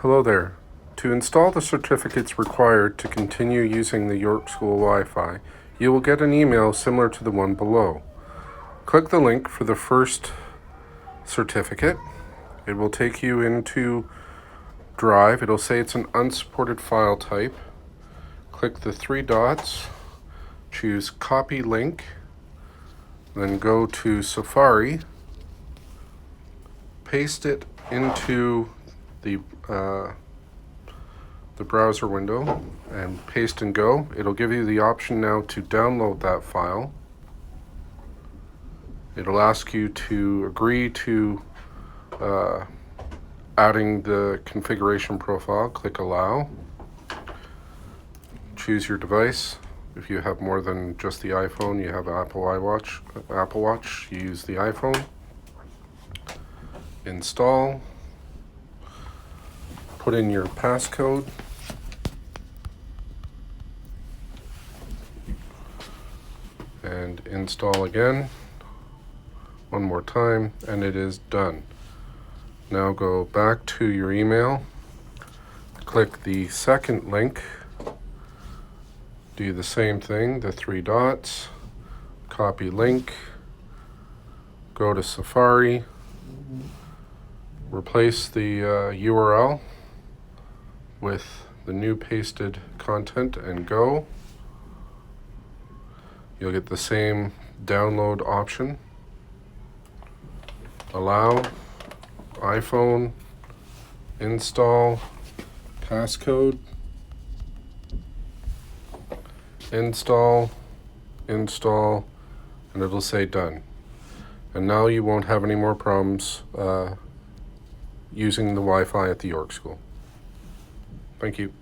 Hello there. To install the certificates required to continue using the York School Wi-Fi, you will get an email similar to the one below. Click the link for the first certificate. It will take you into Drive. It'll say it's an unsupported file type. Click the three dots, choose Copy Link, then go to Safari, paste it into the browser window and paste and go. It'll give you the option now to download that file. It'll ask you to agree to adding the configuration profile. Click Allow. Choose your device. If you have more than just the iPhone, you have Apple Watch, you use the iPhone. Install. Put in your passcode. And install again. One more time, and it is done. Now go back to your email. Click the second link. Do the same thing, the three dots. Copy link. Go to Safari. Replace the URL with the new pasted content and go. You'll get the same download option. Allow, iPhone, install, passcode, install, and it'll say done. And now you won't have any more problems using the Wi-Fi at the York School. Thank you.